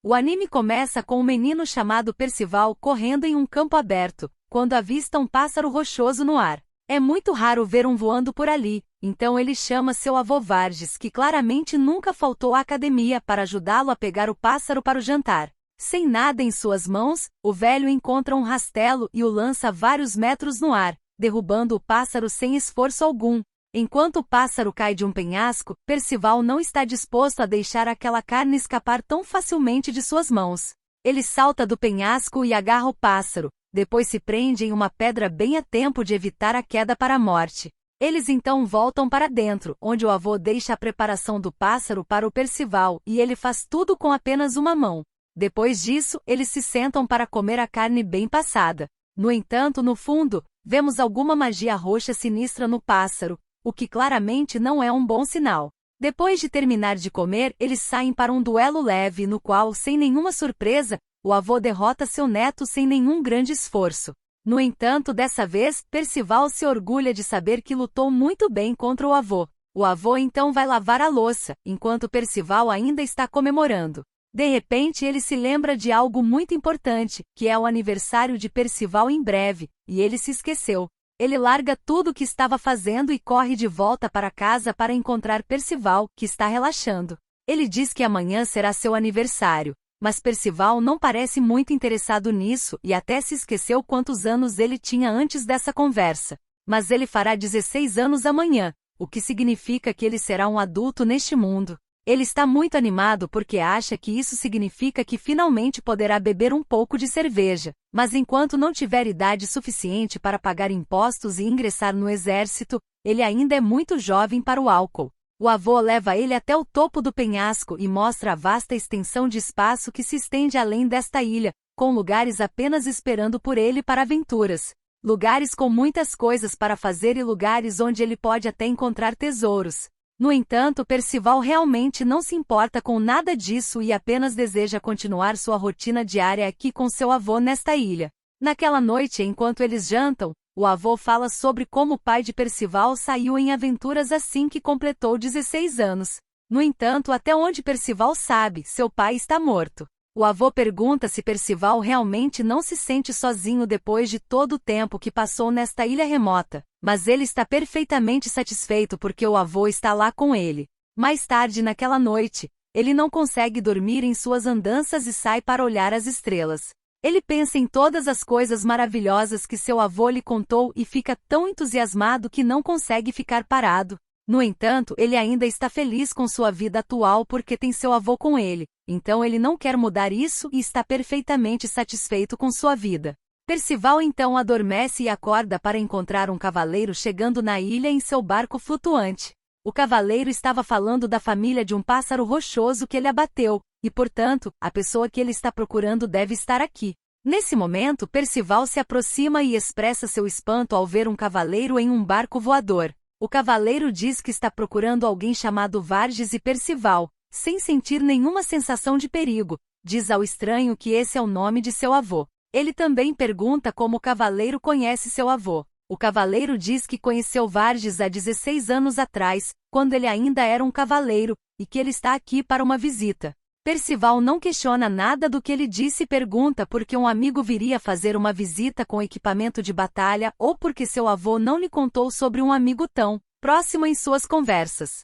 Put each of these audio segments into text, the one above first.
O anime começa com um menino chamado Percival correndo em um campo aberto, quando avista um pássaro rochoso no ar. É muito raro ver um voando por ali, então ele chama seu avô Varges, que claramente nunca faltou à academia, para ajudá-lo a pegar o pássaro para o jantar. Sem nada em suas mãos, o velho encontra um rastelo e o lança vários metros no ar, derrubando o pássaro sem esforço algum. Enquanto o pássaro cai de um penhasco, Percival não está disposto a deixar aquela carne escapar tão facilmente de suas mãos. Ele salta do penhasco e agarra o pássaro, depois se prende em uma pedra bem a tempo de evitar a queda para a morte. Eles então voltam para dentro, onde o avô deixa a preparação do pássaro para o Percival e ele faz tudo com apenas uma mão. Depois disso, eles se sentam para comer a carne bem passada. No entanto, no fundo, vemos alguma magia roxa sinistra no pássaro, o que claramente não é um bom sinal. Depois de terminar de comer, eles saem para um duelo leve no qual, sem nenhuma surpresa, o avô derrota seu neto sem nenhum grande esforço. No entanto, dessa vez, Percival se orgulha de saber que lutou muito bem contra o avô. O avô então vai lavar a louça, enquanto Percival ainda está comemorando. De repente ele se lembra de algo muito importante, que é o aniversário de Percival em breve, e ele se esqueceu. Ele larga tudo o que estava fazendo e corre de volta para casa para encontrar Percival, que está relaxando. Ele diz que amanhã será seu aniversário, mas Percival não parece muito interessado nisso e até se esqueceu quantos anos ele tinha antes dessa conversa. Mas ele fará 16 anos amanhã, o que significa que ele será um adulto neste mundo. Ele está muito animado porque acha que isso significa que finalmente poderá beber um pouco de cerveja, mas enquanto não tiver idade suficiente para pagar impostos e ingressar no exército, ele ainda é muito jovem para o álcool. O avô leva ele até o topo do penhasco e mostra a vasta extensão de espaço que se estende além desta ilha, com lugares apenas esperando por ele para aventuras. Lugares com muitas coisas para fazer e lugares onde ele pode até encontrar tesouros. No entanto, Percival realmente não se importa com nada disso e apenas deseja continuar sua rotina diária aqui com seu avô nesta ilha. Naquela noite, enquanto eles jantam, o avô fala sobre como o pai de Percival saiu em aventuras assim que completou 16 anos. No entanto, até onde Percival sabe, seu pai está morto. O avô pergunta se Percival realmente não se sente sozinho depois de todo o tempo que passou nesta ilha remota, mas ele está perfeitamente satisfeito porque o avô está lá com ele. Mais tarde naquela noite, ele não consegue dormir em suas andanças e sai para olhar as estrelas. Ele pensa em todas as coisas maravilhosas que seu avô lhe contou e fica tão entusiasmado que não consegue ficar parado. No entanto, ele ainda está feliz com sua vida atual porque tem seu avô com ele, então ele não quer mudar isso e está perfeitamente satisfeito com sua vida. Percival então adormece e acorda para encontrar um cavaleiro chegando na ilha em seu barco flutuante. O cavaleiro estava falando da família de um pássaro rochoso que ele abateu, e portanto, a pessoa que ele está procurando deve estar aqui. Nesse momento, Percival se aproxima e expressa seu espanto ao ver um cavaleiro em um barco voador. O cavaleiro diz que está procurando alguém chamado Varges e Percival, sem sentir nenhuma sensação de perigo, diz ao estranho que esse é o nome de seu avô. Ele também pergunta como o cavaleiro conhece seu avô. O cavaleiro diz que conheceu Varges há 16 anos atrás, quando ele ainda era um cavaleiro, e que ele está aqui para uma visita. Percival não questiona nada do que ele disse e pergunta por que um amigo viria fazer uma visita com equipamento de batalha ou porque seu avô não lhe contou sobre um amigo tão próximo em suas conversas.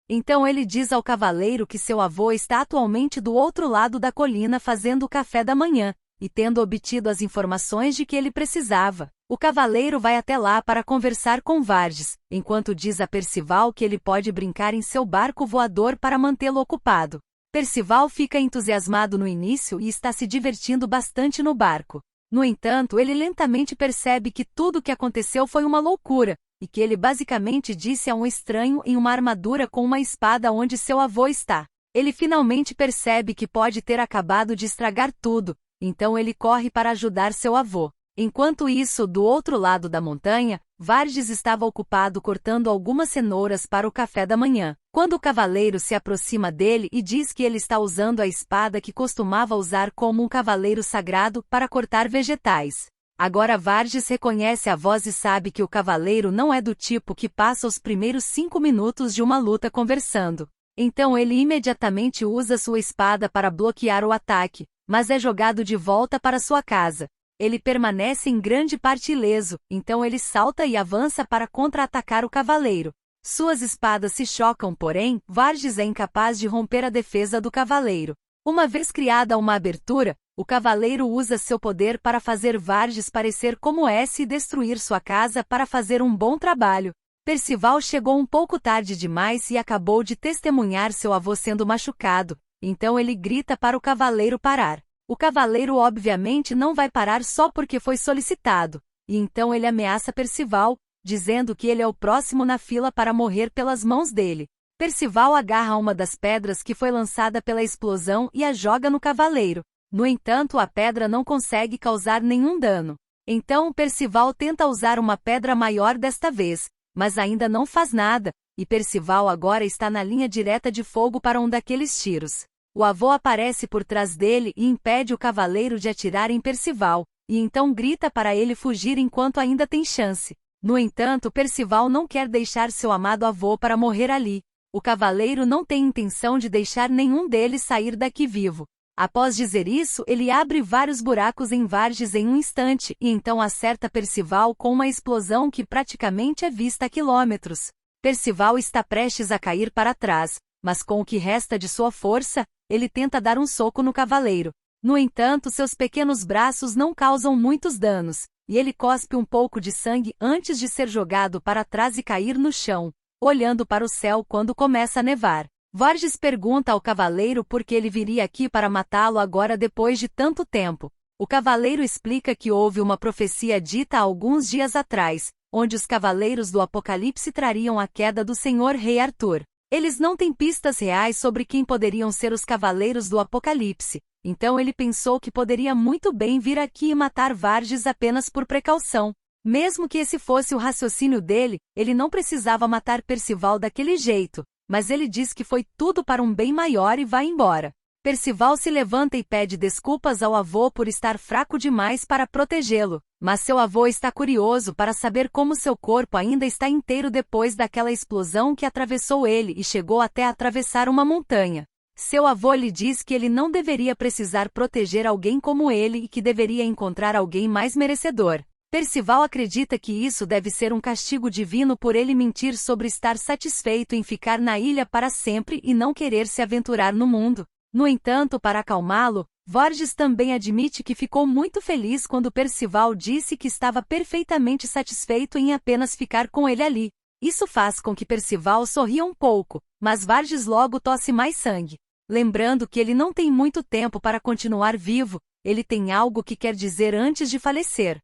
Então ele diz ao cavaleiro que seu avô está atualmente do outro lado da colina fazendo o café da manhã, e tendo obtido as informações de que ele precisava, o cavaleiro vai até lá para conversar com Varges, enquanto diz a Percival que ele pode brincar em seu barco voador para mantê-lo ocupado. Percival fica entusiasmado no início e está se divertindo bastante no barco. No entanto, ele lentamente percebe que tudo o que aconteceu foi uma loucura, e que ele basicamente disse a um estranho em uma armadura com uma espada onde seu avô está. Ele finalmente percebe que pode ter acabado de estragar tudo, então ele corre para ajudar seu avô. Enquanto isso, do outro lado da montanha, Varges estava ocupado cortando algumas cenouras para o café da manhã, quando o cavaleiro se aproxima dele e diz que ele está usando a espada que costumava usar como um cavaleiro sagrado para cortar vegetais. Agora Varges reconhece a voz e sabe que o cavaleiro não é do tipo que passa os primeiros 5 minutos de uma luta conversando. Então ele imediatamente usa sua espada para bloquear o ataque, mas é jogado de volta para sua casa. Ele permanece em grande parte ileso, então ele salta e avança para contra-atacar o cavaleiro. Suas espadas se chocam, porém, Varges é incapaz de romper a defesa do cavaleiro. Uma vez criada uma abertura, o cavaleiro usa seu poder para fazer Varges parecer como S e destruir sua casa para fazer um bom trabalho. Percival chegou um pouco tarde demais e acabou de testemunhar seu avô sendo machucado, então ele grita para o cavaleiro parar. O cavaleiro obviamente não vai parar só porque foi solicitado, e então ele ameaça Percival, dizendo que ele é o próximo na fila para morrer pelas mãos dele. Percival agarra uma das pedras que foi lançada pela explosão e a joga no cavaleiro. No entanto, a pedra não consegue causar nenhum dano. Então Percival tenta usar uma pedra maior desta vez, mas ainda não faz nada, e Percival agora está na linha direta de fogo para um daqueles tiros. O avô aparece por trás dele e impede o cavaleiro de atirar em Percival, e então grita para ele fugir enquanto ainda tem chance. No entanto, Percival não quer deixar seu amado avô para morrer ali. O cavaleiro não tem intenção de deixar nenhum deles sair daqui vivo. Após dizer isso, ele abre vários buracos em Varges em um instante e então acerta Percival com uma explosão que praticamente é vista a quilômetros. Percival está prestes a cair para trás, mas com o que resta de sua força, ele tenta dar um soco no cavaleiro. No entanto, seus pequenos braços não causam muitos danos, e ele cospe um pouco de sangue antes de ser jogado para trás e cair no chão, olhando para o céu quando começa a nevar. Varges pergunta ao cavaleiro por que ele viria aqui para matá-lo agora depois de tanto tempo. O cavaleiro explica que houve uma profecia dita há alguns dias atrás, onde os cavaleiros do Apocalipse trariam a queda do Senhor Rei Arthur. Eles não têm pistas reais sobre quem poderiam ser os cavaleiros do Apocalipse, então ele pensou que poderia muito bem vir aqui e matar Varges apenas por precaução. Mesmo que esse fosse o raciocínio dele, ele não precisava matar Percival daquele jeito, mas ele diz que foi tudo para um bem maior e vai embora. Percival se levanta e pede desculpas ao avô por estar fraco demais para protegê-lo, mas seu avô está curioso para saber como seu corpo ainda está inteiro depois daquela explosão que atravessou ele e chegou até atravessar uma montanha. Seu avô lhe diz que ele não deveria precisar proteger alguém como ele e que deveria encontrar alguém mais merecedor. Percival acredita que isso deve ser um castigo divino por ele mentir sobre estar satisfeito em ficar na ilha para sempre e não querer se aventurar no mundo. No entanto, para acalmá-lo, Varges também admite que ficou muito feliz quando Percival disse que estava perfeitamente satisfeito em apenas ficar com ele ali. Isso faz com que Percival sorria um pouco, mas Varges logo tosse mais sangue. Lembrando que ele não tem muito tempo para continuar vivo, ele tem algo que quer dizer antes de falecer.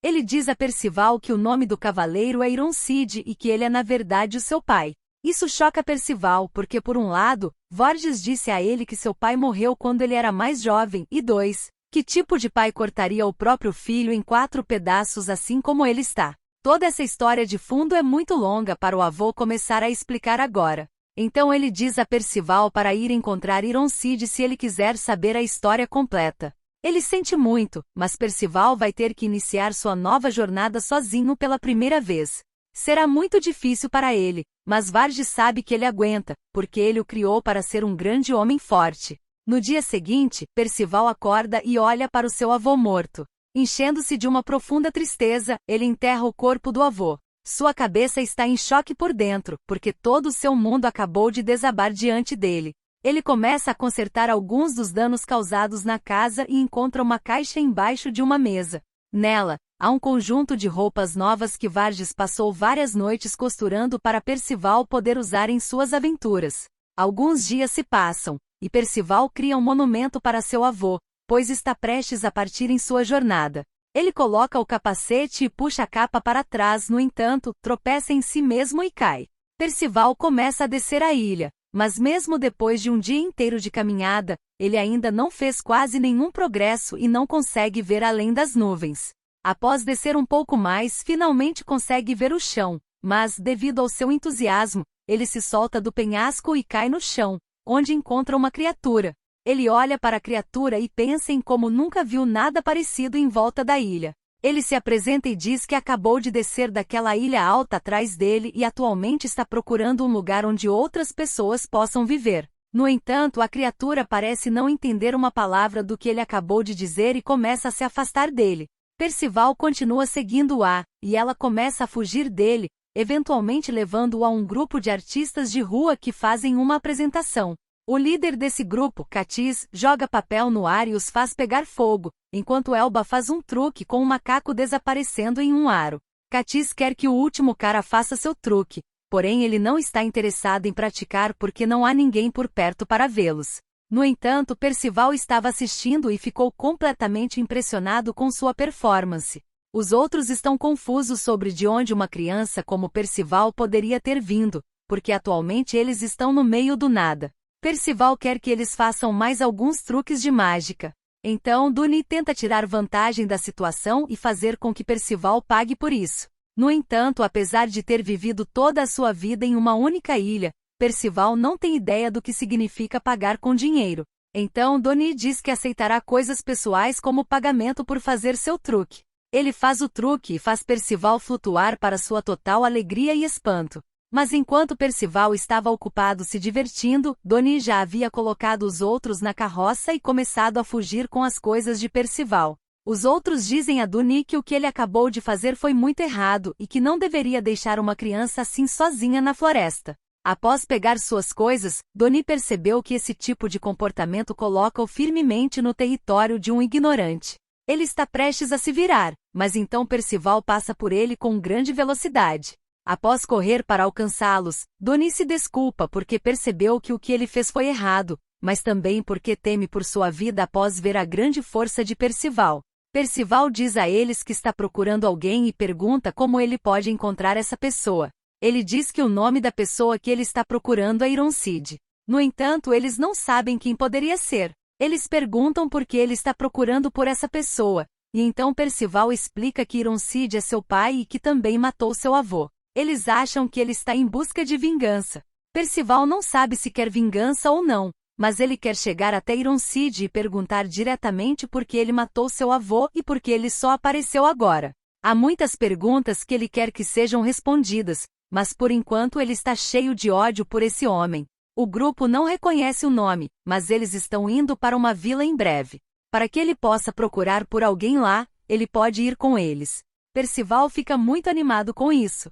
Ele diz a Percival que o nome do cavaleiro é Ironcide e que ele é na verdade o seu pai. Isso choca Percival porque, por um lado, Varges disse a ele que seu pai morreu quando ele era mais jovem, e dois, que tipo de pai cortaria o próprio filho em 4 pedaços assim como ele está? Toda essa história de fundo é muito longa para o avô começar a explicar agora. Então ele diz a Percival para ir encontrar Ironcide se ele quiser saber a história completa. Ele sente muito, mas Percival vai ter que iniciar sua nova jornada sozinho pela primeira vez. Será muito difícil para ele, mas Varges sabe que ele aguenta, porque ele o criou para ser um grande homem forte. No dia seguinte, Percival acorda e olha para o seu avô morto. Enchendo-se de uma profunda tristeza, ele enterra o corpo do avô. Sua cabeça está em choque por dentro, porque todo o seu mundo acabou de desabar diante dele. Ele começa a consertar alguns dos danos causados na casa e encontra uma caixa embaixo de uma mesa. Nela, há um conjunto de roupas novas que Varges passou várias noites costurando para Percival poder usar em suas aventuras. Alguns dias se passam, e Percival cria um monumento para seu avô, pois está prestes a partir em sua jornada. Ele coloca o capacete e puxa a capa para trás, no entanto, tropeça em si mesmo e cai. Percival começa a descer a ilha, mas mesmo depois de um dia inteiro de caminhada, ele ainda não fez quase nenhum progresso e não consegue ver além das nuvens. Após descer um pouco mais, finalmente consegue ver o chão, mas, devido ao seu entusiasmo, ele se solta do penhasco e cai no chão, onde encontra uma criatura. Ele olha para a criatura e pensa em como nunca viu nada parecido em volta da ilha. Ele se apresenta e diz que acabou de descer daquela ilha alta atrás dele e atualmente está procurando um lugar onde outras pessoas possam viver. No entanto, a criatura parece não entender uma palavra do que ele acabou de dizer e começa a se afastar dele. Percival continua seguindo-a, e ela começa a fugir dele, eventualmente levando-o a um grupo de artistas de rua que fazem uma apresentação. O líder desse grupo, Katniss, joga papel no ar e os faz pegar fogo, enquanto Elba faz um truque com um macaco desaparecendo em um aro. Katniss quer que o último cara faça seu truque, porém ele não está interessado em praticar porque não há ninguém por perto para vê-los. No entanto, Percival estava assistindo e ficou completamente impressionado com sua performance. Os outros estão confusos sobre de onde uma criança como Percival poderia ter vindo, porque atualmente eles estão no meio do nada. Percival quer que eles façam mais alguns truques de mágica. Então Duny tenta tirar vantagem da situação e fazer com que Percival pague por isso. No entanto, apesar de ter vivido toda a sua vida em uma única ilha, Percival não tem ideia do que significa pagar com dinheiro. Então Duny diz que aceitará coisas pessoais como pagamento por fazer seu truque. Ele faz o truque e faz Percival flutuar para sua total alegria e espanto. Mas enquanto Percival estava ocupado se divertindo, Duny já havia colocado os outros na carroça e começado a fugir com as coisas de Percival. Os outros dizem a Duny que o que ele acabou de fazer foi muito errado e que não deveria deixar uma criança assim sozinha na floresta. Após pegar suas coisas, Duny percebeu que esse tipo de comportamento coloca-o firmemente no território de um ignorante. Ele está prestes a se virar, mas então Percival passa por ele com grande velocidade. Após correr para alcançá-los, Duny se desculpa porque percebeu que o que ele fez foi errado, mas também porque teme por sua vida após ver a grande força de Percival. Percival diz a eles que está procurando alguém e pergunta como ele pode encontrar essa pessoa. Ele diz que o nome da pessoa que ele está procurando é Ironside. No entanto, eles não sabem quem poderia ser. Eles perguntam por que ele está procurando por essa pessoa, e então Percival explica que Ironside é seu pai e que também matou seu avô. Eles acham que ele está em busca de vingança. Percival não sabe se quer vingança ou não, mas ele quer chegar até Ironside e perguntar diretamente por que ele matou seu avô e por que ele só apareceu agora. Há muitas perguntas que ele quer que sejam respondidas, mas por enquanto ele está cheio de ódio por esse homem. O grupo não reconhece o nome, mas eles estão indo para uma vila em breve. Para que ele possa procurar por alguém lá, ele pode ir com eles. Percival fica muito animado com isso.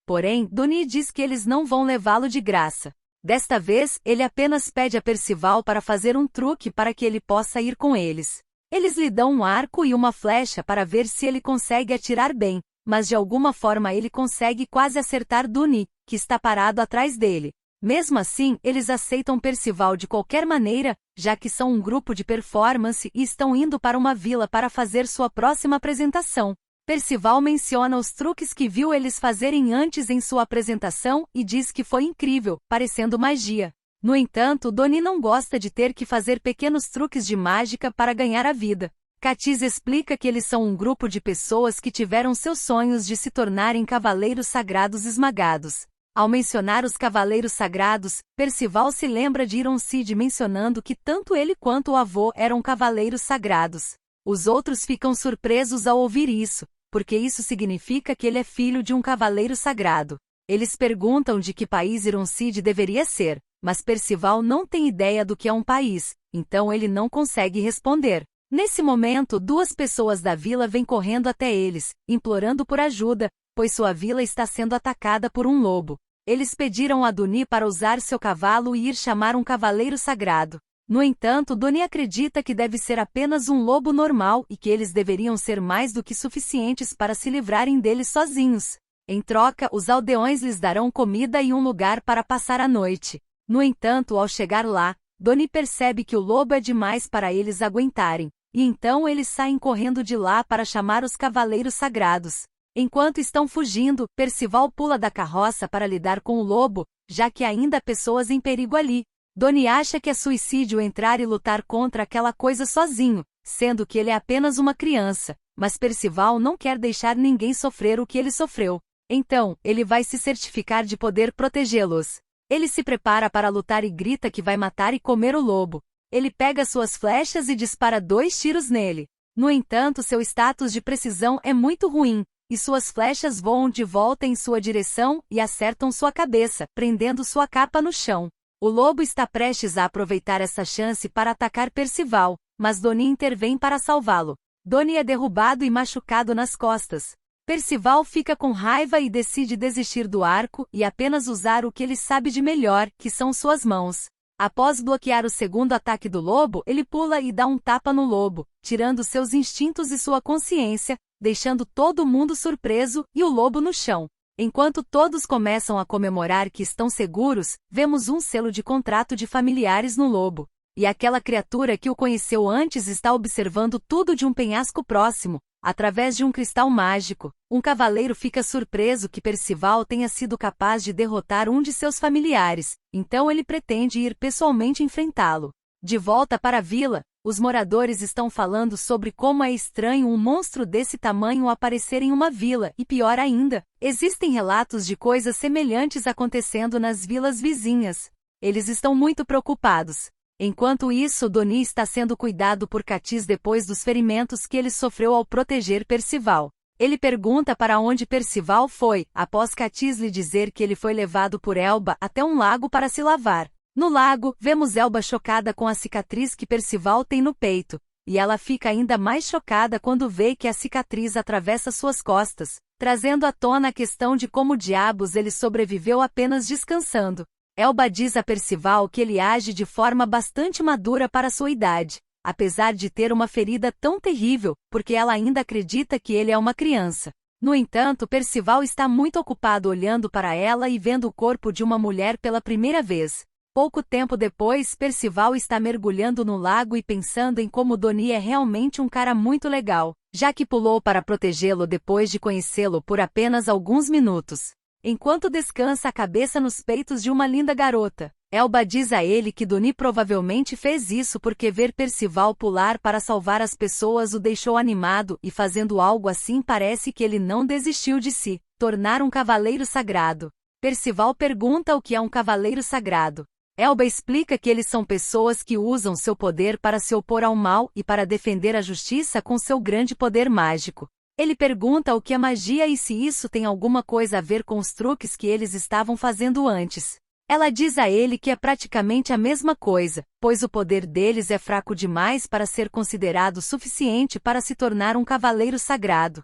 Porém, Duny diz que eles não vão levá-lo de graça. Desta vez, ele apenas pede a Percival para fazer um truque para que ele possa ir com eles. Eles lhe dão um arco e uma flecha para ver se ele consegue atirar bem, mas de alguma forma ele consegue quase acertar Duny, que está parado atrás dele. Mesmo assim, eles aceitam Percival de qualquer maneira, já que são um grupo de performance e estão indo para uma vila para fazer sua próxima apresentação. Percival menciona os truques que viu eles fazerem antes em sua apresentação e diz que foi incrível, parecendo magia. No entanto, Duny não gosta de ter que fazer pequenos truques de mágica para ganhar a vida. Katniss explica que eles são um grupo de pessoas que tiveram seus sonhos de se tornarem cavaleiros sagrados esmagados. Ao mencionar os cavaleiros sagrados, Percival se lembra de Ironside mencionando que tanto ele quanto o avô eram cavaleiros sagrados. Os outros ficam surpresos ao ouvir isso, porque isso significa que ele é filho de um cavaleiro sagrado. Eles perguntam de que país Ironside deveria ser, mas Percival não tem ideia do que é um país, então ele não consegue responder. Nesse momento, duas pessoas da vila vêm correndo até eles, implorando por ajuda, pois sua vila está sendo atacada por um lobo. Eles pediram a Duny para usar seu cavalo e ir chamar um cavaleiro sagrado. No entanto, Duny acredita que deve ser apenas um lobo normal e que eles deveriam ser mais do que suficientes para se livrarem deles sozinhos. Em troca, os aldeões lhes darão comida e um lugar para passar a noite. No entanto, ao chegar lá, Duny percebe que o lobo é demais para eles aguentarem, e então eles saem correndo de lá para chamar os cavaleiros sagrados. Enquanto estão fugindo, Percival pula da carroça para lidar com o lobo, já que ainda há pessoas em perigo ali. Duny acha que é suicídio entrar e lutar contra aquela coisa sozinho, sendo que ele é apenas uma criança, mas Percival não quer deixar ninguém sofrer o que ele sofreu. Então, ele vai se certificar de poder protegê-los. Ele se prepara para lutar e grita que vai matar e comer o lobo. Ele pega suas flechas e dispara 2 tiros nele. No entanto, seu status de precisão é muito ruim, e suas flechas voam de volta em sua direção e acertam sua cabeça, prendendo sua capa no chão. O lobo está prestes a aproveitar essa chance para atacar Percival, mas Doni intervém para salvá-lo. Doni é derrubado e machucado nas costas. Percival fica com raiva e decide desistir do arco e apenas usar o que ele sabe de melhor, que são suas mãos. Após bloquear o segundo ataque do lobo, ele pula e dá um tapa no lobo, tirando seus instintos e sua consciência, deixando todo mundo surpreso e o lobo no chão. Enquanto todos começam a comemorar que estão seguros, vemos um selo de contrato de familiares no lobo. E aquela criatura que o conheceu antes está observando tudo de um penhasco próximo, através de um cristal mágico. Um cavaleiro fica surpreso que Percival tenha sido capaz de derrotar um de seus familiares, então ele pretende ir pessoalmente enfrentá-lo. De volta para a vila, os moradores estão falando sobre como é estranho um monstro desse tamanho aparecer em uma vila, e pior ainda, existem relatos de coisas semelhantes acontecendo nas vilas vizinhas. Eles estão muito preocupados. Enquanto isso, Doni está sendo cuidado por Katniss depois dos ferimentos que ele sofreu ao proteger Percival. Ele pergunta para onde Percival foi, após Katniss lhe dizer que ele foi levado por Elba até um lago para se lavar. No lago, vemos Elba chocada com a cicatriz que Percival tem no peito, e ela fica ainda mais chocada quando vê que a cicatriz atravessa suas costas, trazendo à tona a questão de como diabos ele sobreviveu apenas descansando. Elba diz a Percival que ele age de forma bastante madura para sua idade, apesar de ter uma ferida tão terrível, porque ela ainda acredita que ele é uma criança. No entanto, Percival está muito ocupado olhando para ela e vendo o corpo de uma mulher pela primeira vez. Pouco tempo depois, Percival está mergulhando no lago e pensando em como Doni é realmente um cara muito legal, já que pulou para protegê-lo depois de conhecê-lo por apenas alguns minutos. Enquanto descansa a cabeça nos peitos de uma linda garota, Elba diz a ele que Doni provavelmente fez isso porque ver Percival pular para salvar as pessoas o deixou animado e fazendo algo assim parece que ele não desistiu de se tornar um cavaleiro sagrado. Percival pergunta o que é um cavaleiro sagrado. Elba explica que eles são pessoas que usam seu poder para se opor ao mal e para defender a justiça com seu grande poder mágico. Ele pergunta o que é magia e se isso tem alguma coisa a ver com os truques que eles estavam fazendo antes. Ela diz a ele que é praticamente a mesma coisa, pois o poder deles é fraco demais para ser considerado suficiente para se tornar um cavaleiro sagrado.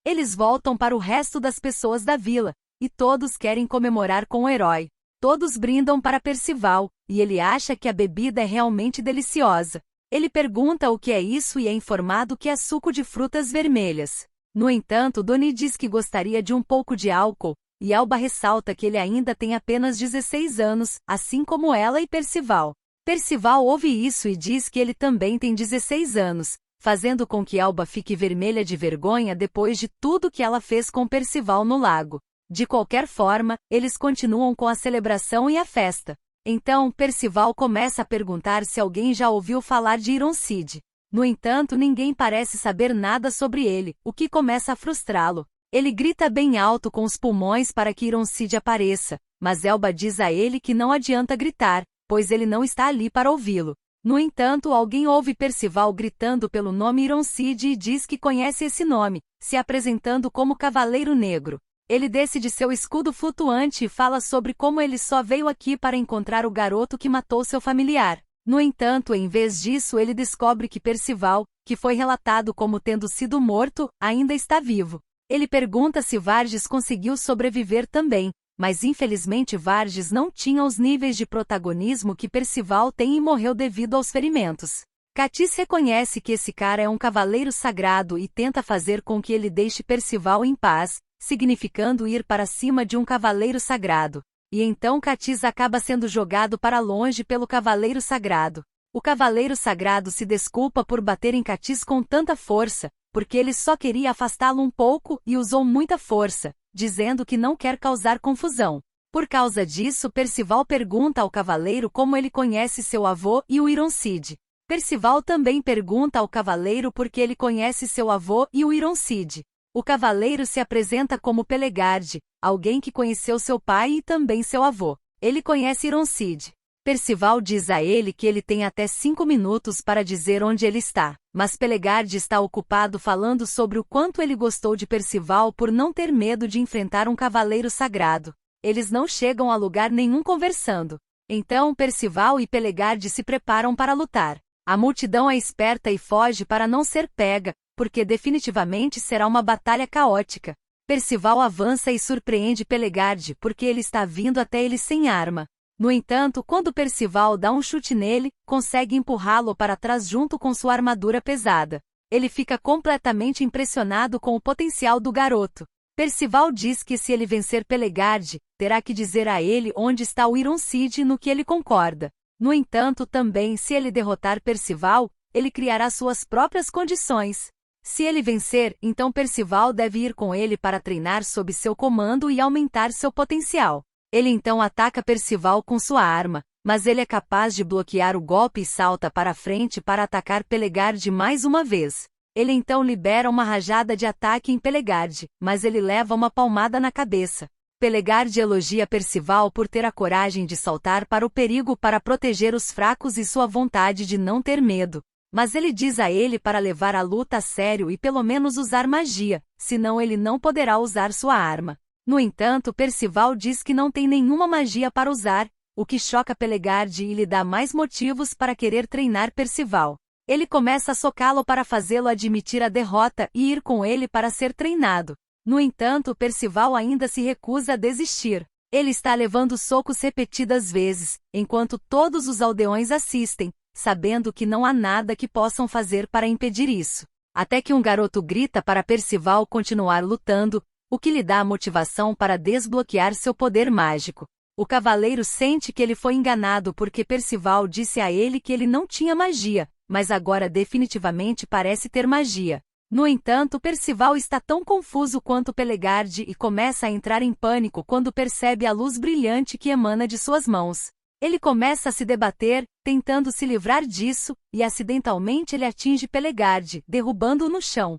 Eles voltam para o resto das pessoas da vila, e todos querem comemorar com o herói. Todos brindam para Percival, e ele acha que a bebida é realmente deliciosa. Ele pergunta o que é isso e é informado que é suco de frutas vermelhas. No entanto, Doni diz que gostaria de um pouco de álcool, e Elba ressalta que ele ainda tem apenas 16 anos, assim como ela e Percival. Percival ouve isso e diz que ele também tem 16 anos, fazendo com que Elba fique vermelha de vergonha depois de tudo que ela fez com Percival no lago. De qualquer forma, eles continuam com a celebração e a festa. Então, Percival começa a perguntar se alguém já ouviu falar de Ironside. No entanto, ninguém parece saber nada sobre ele, o que começa a frustrá-lo. Ele grita bem alto com os pulmões para que Ironside apareça, mas Elba diz a ele que não adianta gritar, pois ele não está ali para ouvi-lo. No entanto, alguém ouve Percival gritando pelo nome Ironside e diz que conhece esse nome, se apresentando como Cavaleiro Negro. Ele desce de seu escudo flutuante e fala sobre como ele só veio aqui para encontrar o garoto que matou seu familiar. No entanto, em vez disso, ele descobre que Percival, que foi relatado como tendo sido morto, ainda está vivo. Ele pergunta se Varges conseguiu sobreviver também, mas infelizmente Varges não tinha os níveis de protagonismo que Percival tem e morreu devido aos ferimentos. Katniss reconhece que esse cara é um cavaleiro sagrado e tenta fazer com que ele deixe Percival em paz, significando ir para cima de um cavaleiro sagrado. E então Katniss acaba sendo jogado para longe pelo cavaleiro sagrado. O cavaleiro sagrado se desculpa por bater em Katniss com tanta força, porque ele só queria afastá-lo um pouco e usou muita força, dizendo que não quer causar confusão. Por causa disso, Percival pergunta ao cavaleiro como ele conhece seu avô e o Ironside. Percival também pergunta ao cavaleiro porque ele conhece seu avô e o Ironside. O cavaleiro se apresenta como Pelegarde, alguém que conheceu seu pai e também seu avô. Ele conhece Ironside. Percival diz a ele que ele tem até 5 minutos para dizer onde ele está, mas Pelegard está ocupado falando sobre o quanto ele gostou de Percival por não ter medo de enfrentar um cavaleiro sagrado. Eles não chegam a lugar nenhum conversando. Então Percival e Pelegard se preparam para lutar. A multidão é esperta e foge para não ser pega, porque definitivamente será uma batalha caótica. Percival avança e surpreende Pelegard porque ele está vindo até ele sem arma. No entanto, quando Percival dá um chute nele, consegue empurrá-lo para trás junto com sua armadura pesada. Ele fica completamente impressionado com o potencial do garoto. Percival diz que se ele vencer Pelegard, terá que dizer a ele onde está o Iron Cid, no que ele concorda. No entanto, também se ele derrotar Percival, ele criará suas próprias condições. Se ele vencer, então Percival deve ir com ele para treinar sob seu comando e aumentar seu potencial. Ele então ataca Percival com sua arma, mas ele é capaz de bloquear o golpe e salta para frente para atacar Pelegard mais uma vez. Ele então libera uma rajada de ataque em Pelegard, mas ele leva uma palmada na cabeça. Pelegard elogia Percival por ter a coragem de saltar para o perigo para proteger os fracos e sua vontade de não ter medo. Mas ele diz a ele para levar a luta a sério e pelo menos usar magia, senão ele não poderá usar sua arma. No entanto, Percival diz que não tem nenhuma magia para usar, o que choca Pelegard e lhe dá mais motivos para querer treinar Percival. Ele começa a socá-lo para fazê-lo admitir a derrota e ir com ele para ser treinado. No entanto, Percival ainda se recusa a desistir. Ele está levando socos repetidas vezes, enquanto todos os aldeões assistem, sabendo que não há nada que possam fazer para impedir isso. Até que um garoto grita para Percival continuar lutando, o que lhe dá a motivação para desbloquear seu poder mágico. O cavaleiro sente que ele foi enganado porque Percival disse a ele que ele não tinha magia, mas agora definitivamente parece ter magia. No entanto, Percival está tão confuso quanto Pelegard e começa a entrar em pânico quando percebe a luz brilhante que emana de suas mãos. Ele começa a se debater, tentando se livrar disso, e acidentalmente ele atinge Pelegard, derrubando-o no chão.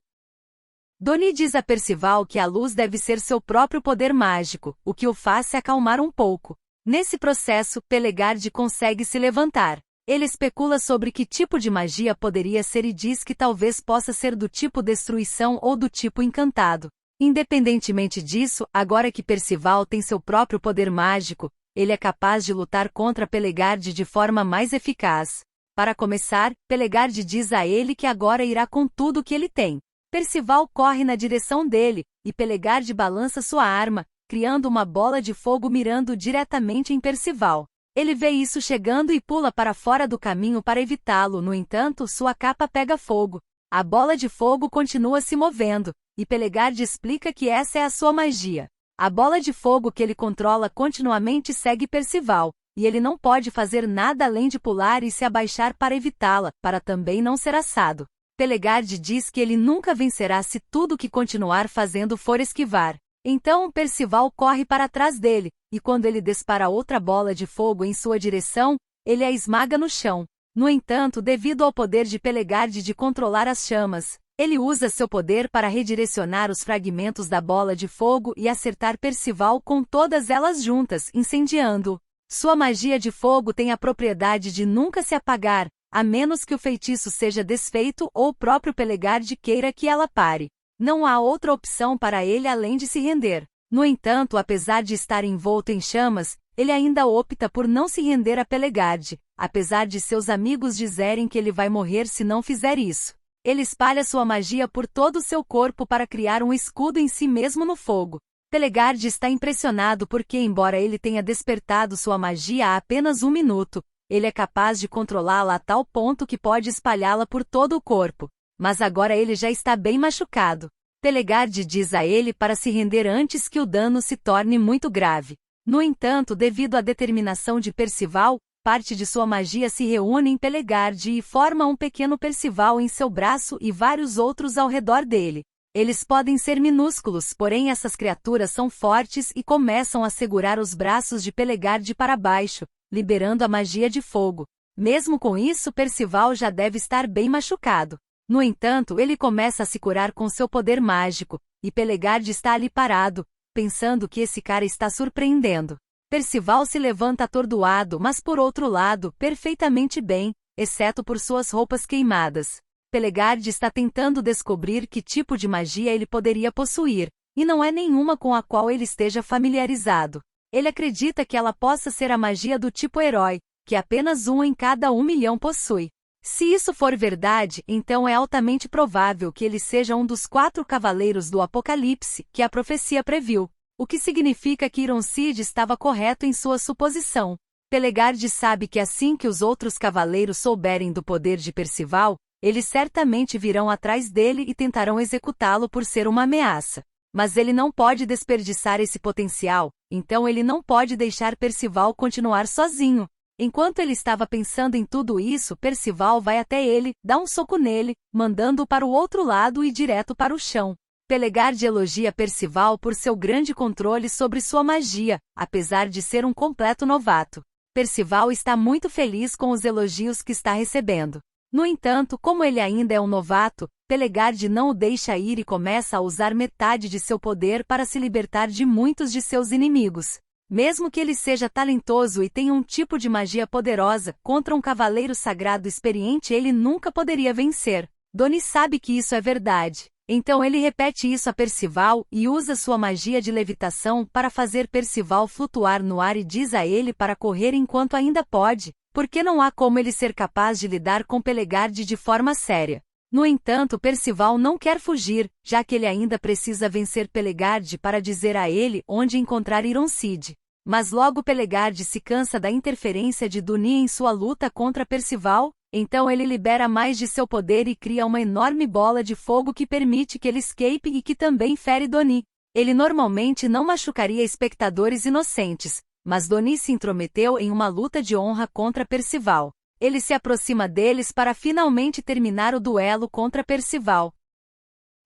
Doni diz a Percival que a luz deve ser seu próprio poder mágico, o que o faz se acalmar um pouco. Nesse processo, Pelegard consegue se levantar. Ele especula sobre que tipo de magia poderia ser e diz que talvez possa ser do tipo destruição ou do tipo encantado. Independentemente disso, agora que Percival tem seu próprio poder mágico, ele é capaz de lutar contra Pelegard de forma mais eficaz. Para começar, Pelegard diz a ele que agora irá com tudo o que ele tem. Percival corre na direção dele, e Pelegard balança sua arma, criando uma bola de fogo mirando diretamente em Percival. Ele vê isso chegando e pula para fora do caminho para evitá-lo, no entanto, sua capa pega fogo. A bola de fogo continua se movendo, e Pelegard explica que essa é a sua magia. A bola de fogo que ele controla continuamente segue Percival, e ele não pode fazer nada além de pular e se abaixar para evitá-la, para também não ser assado. Pelegard diz que ele nunca vencerá se tudo que continuar fazendo for esquivar. Então Percival corre para trás dele, e quando ele dispara outra bola de fogo em sua direção, ele a esmaga no chão. No entanto, devido ao poder de Pelegard de controlar as chamas, ele usa seu poder para redirecionar os fragmentos da bola de fogo e acertar Percival com todas elas juntas, incendiando-o. Sua magia de fogo tem a propriedade de nunca se apagar, a menos que o feitiço seja desfeito ou o próprio Pelegard queira que ela pare. Não há outra opção para ele além de se render. No entanto, apesar de estar envolto em chamas, ele ainda opta por não se render a Pelegard, apesar de seus amigos dizerem que ele vai morrer se não fizer isso. Ele espalha sua magia por todo o seu corpo para criar um escudo em si mesmo no fogo. Pelegard está impressionado porque, embora ele tenha despertado sua magia há apenas 1 minuto, ele é capaz de controlá-la a tal ponto que pode espalhá-la por todo o corpo. Mas agora ele já está bem machucado. Pelegard diz a ele para se render antes que o dano se torne muito grave. No entanto, devido à determinação de Percival, parte de sua magia se reúne em Pelegard e forma um pequeno Percival em seu braço e vários outros ao redor dele. Eles podem ser minúsculos, porém essas criaturas são fortes e começam a segurar os braços de Pelegard para baixo, liberando a magia de fogo. Mesmo com isso, Percival já deve estar bem machucado. No entanto, ele começa a se curar com seu poder mágico, e Pelegard está ali parado, pensando que esse cara está surpreendendo. Percival se levanta atordoado, mas por outro lado, perfeitamente bem, exceto por suas roupas queimadas. Pelegard está tentando descobrir que tipo de magia ele poderia possuir, e não é nenhuma com a qual ele esteja familiarizado. Ele acredita que ela possa ser a magia do tipo herói, que apenas 1 em cada 1 milhão possui. Se isso for verdade, então é altamente provável que ele seja um dos 4 cavaleiros do Apocalipse que a profecia previu, o que significa que Ironside estava correto em sua suposição. Pelegard sabe que assim que os outros cavaleiros souberem do poder de Percival, eles certamente virão atrás dele e tentarão executá-lo por ser uma ameaça. Mas ele não pode desperdiçar esse potencial, então ele não pode deixar Percival continuar sozinho. Enquanto ele estava pensando em tudo isso, Percival vai até ele, dá um soco nele, mandando-o para o outro lado e direto para o chão. Pelegard elogia Percival por seu grande controle sobre sua magia, apesar de ser um completo novato. Percival está muito feliz com os elogios que está recebendo. No entanto, como ele ainda é um novato, Pelegard não o deixa ir e começa a usar metade de seu poder para se libertar de muitos de seus inimigos. Mesmo que ele seja talentoso e tenha um tipo de magia poderosa, contra um cavaleiro sagrado experiente ele nunca poderia vencer. Doni sabe que isso é verdade. Então ele repete isso a Percival e usa sua magia de levitação para fazer Percival flutuar no ar e diz a ele para correr enquanto ainda pode, porque não há como ele ser capaz de lidar com Pelegard de forma séria. No entanto, Percival não quer fugir, já que ele ainda precisa vencer Pelegard para dizer a ele onde encontrar Ironside. Mas logo Pelegard se cansa da interferência de Duni em sua luta contra Percival, então ele libera mais de seu poder e cria uma enorme bola de fogo que permite que ele escape e que também fere Doni. Ele normalmente não machucaria espectadores inocentes, mas Doni se intrometeu em uma luta de honra contra Percival. Ele se aproxima deles para finalmente terminar o duelo contra Percival.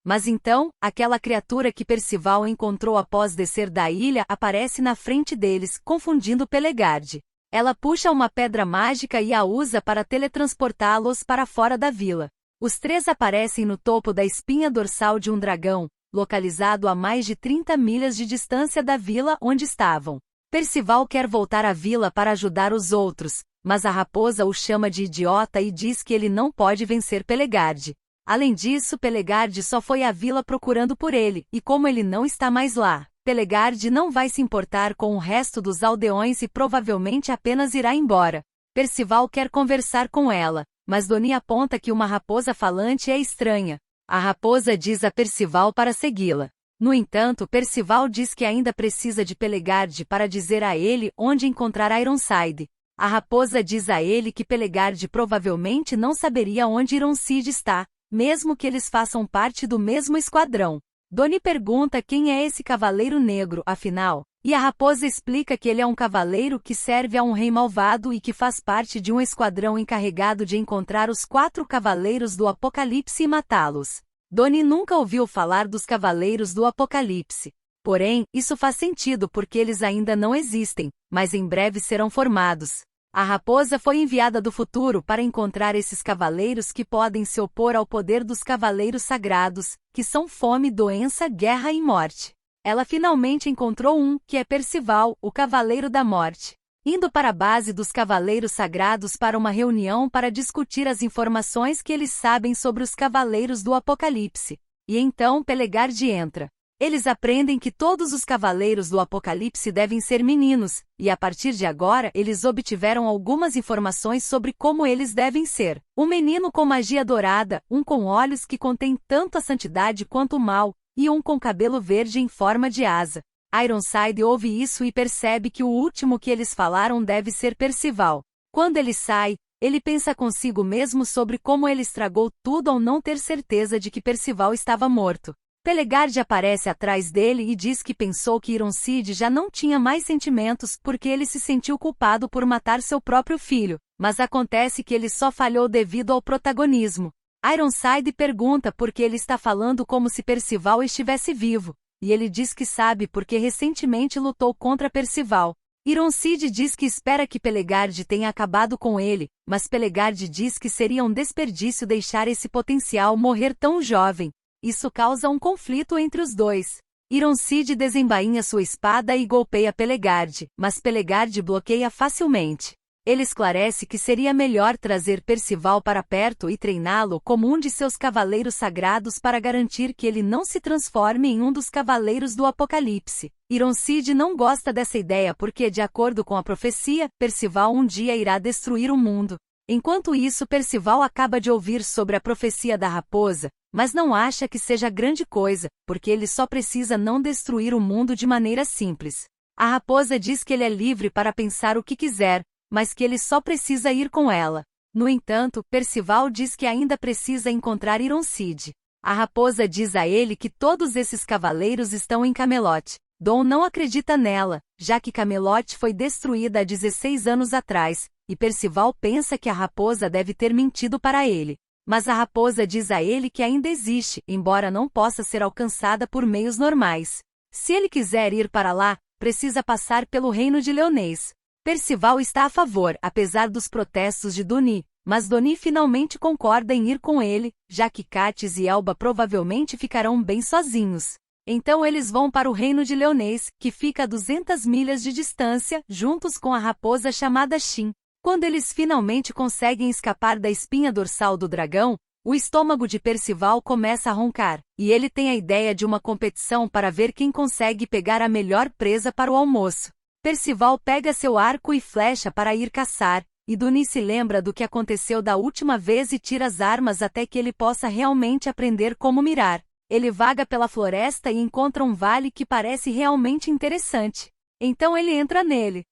Mas então, aquela criatura que Percival encontrou após descer da ilha aparece na frente deles, confundindo Pelegard. Ela puxa uma pedra mágica e a usa para teletransportá-los para fora da vila. Os 3 aparecem no topo da espinha dorsal de um dragão, localizado a mais de 30 milhas de distância da vila onde estavam. Percival quer voltar à vila para ajudar os outros, mas a raposa o chama de idiota e diz que ele não pode vencer Pelegard. Além disso, Pelegard só foi à vila procurando por ele, e como ele não está mais lá, Pelegard não vai se importar com o resto dos aldeões e provavelmente apenas irá embora. Percival quer conversar com ela, mas Doni aponta que uma raposa falante é estranha. A raposa diz a Percival para segui-la. No entanto, Percival diz que ainda precisa de Pelegard para dizer a ele onde encontrar Ironside. A raposa diz a ele que Pelegard provavelmente não saberia onde Ironside está, mesmo que eles façam parte do mesmo esquadrão. Doni pergunta quem é esse cavaleiro negro, afinal, e a raposa explica que ele é um cavaleiro que serve a um rei malvado e que faz parte de um esquadrão encarregado de encontrar os 4 cavaleiros do Apocalipse e matá-los. Doni nunca ouviu falar dos cavaleiros do Apocalipse. Porém, isso faz sentido porque eles ainda não existem, mas em breve serão formados. A raposa foi enviada do futuro para encontrar esses cavaleiros que podem se opor ao poder dos cavaleiros sagrados, que são fome, doença, guerra e morte. Ela finalmente encontrou um, que é Percival, o Cavaleiro da Morte. Indo para a base dos Cavaleiros Sagrados para uma reunião para discutir as informações que eles sabem sobre os Cavaleiros do Apocalipse. E então Pelegard entra. Eles aprendem que todos os cavaleiros do Apocalipse devem ser meninos, e a partir de agora eles obtiveram algumas informações sobre como eles devem ser. Um menino com magia dourada, um com olhos que contém tanto a santidade quanto o mal, e um com cabelo verde em forma de asa. Ironside ouve isso e percebe que o último que eles falaram deve ser Percival. Quando ele sai, ele pensa consigo mesmo sobre como ele estragou tudo ao não ter certeza de que Percival estava morto. Pelegard aparece atrás dele e diz que pensou que Ironside já não tinha mais sentimentos porque ele se sentiu culpado por matar seu próprio filho, mas acontece que ele só falhou devido ao protagonismo. Ironside pergunta por que ele está falando como se Percival estivesse vivo, e ele diz que sabe porque recentemente lutou contra Percival. Ironside diz que espera que Pelegard tenha acabado com ele, mas Pelegard diz que seria um desperdício deixar esse potencial morrer tão jovem. Isso causa um conflito entre os dois. Ironsid desembainha sua espada e golpeia Pelegard, mas Pelegard bloqueia facilmente. Ele esclarece que seria melhor trazer Percival para perto e treiná-lo como um de seus cavaleiros sagrados para garantir que ele não se transforme em um dos cavaleiros do Apocalipse. Ironsid não gosta dessa ideia porque, de acordo com a profecia, Percival um dia irá destruir o mundo. Enquanto isso, Percival acaba de ouvir sobre a profecia da raposa, mas não acha que seja grande coisa, porque ele só precisa não destruir o mundo de maneira simples. A raposa diz que ele é livre para pensar o que quiser, mas que ele só precisa ir com ela. No entanto, Percival diz que ainda precisa encontrar Ironsid. A raposa diz a ele que todos esses cavaleiros estão em Camelot. Dom não acredita nela, já que Camelot foi destruída há 16 anos atrás, e Percival pensa que a raposa deve ter mentido para ele. Mas a raposa diz a ele que ainda existe, embora não possa ser alcançada por meios normais. Se ele quiser ir para lá, precisa passar pelo reino de Leonês. Percival está a favor, apesar dos protestos de Doni, mas Doni finalmente concorda em ir com ele, já que Katniss e Elba provavelmente ficarão bem sozinhos. Então eles vão para o reino de Leonês, que fica a 200 milhas de distância, juntos com a raposa chamada Shin. Quando eles finalmente conseguem escapar da espinha dorsal do dragão, o estômago de Percival começa a roncar, e ele tem a ideia de uma competição para ver quem consegue pegar a melhor presa para o almoço. Percival pega seu arco e flecha para ir caçar, e Doni se lembra do que aconteceu da última vez e tira as armas até que ele possa realmente aprender como mirar. Ele vaga pela floresta e encontra um vale que parece realmente interessante. Então ele entra nele.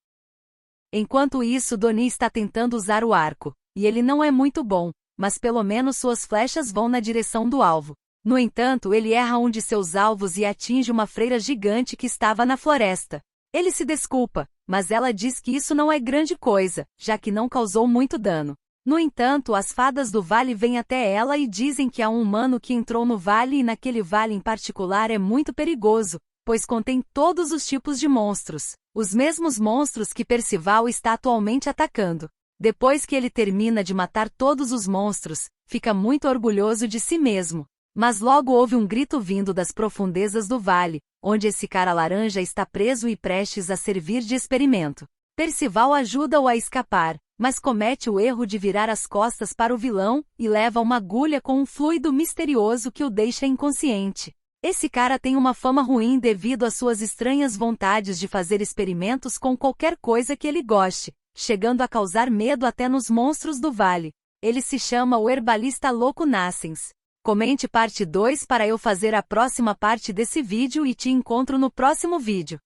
Enquanto isso, Doni está tentando usar o arco, e ele não é muito bom, mas pelo menos suas flechas vão na direção do alvo. No entanto, ele erra um de seus alvos e atinge uma freira gigante que estava na floresta. Ele se desculpa, mas ela diz que isso não é grande coisa, já que não causou muito dano. No entanto, as fadas do vale vêm até ela e dizem que há um humano que entrou no vale e naquele vale em particular é muito perigoso, pois contém todos os tipos de monstros, os mesmos monstros que Percival está atualmente atacando. Depois que ele termina de matar todos os monstros, fica muito orgulhoso de si mesmo. Mas logo houve um grito vindo das profundezas do vale, onde esse cara laranja está preso e prestes a servir de experimento. Percival ajuda-o a escapar, mas comete o erro de virar as costas para o vilão e leva uma agulha com um fluido misterioso que o deixa inconsciente. Esse cara tem uma fama ruim devido às suas estranhas vontades de fazer experimentos com qualquer coisa que ele goste, chegando a causar medo até nos monstros do vale. Ele se chama o Herbalista Louco Nassens. Comente parte 2 para eu fazer a próxima parte desse vídeo e te encontro no próximo vídeo.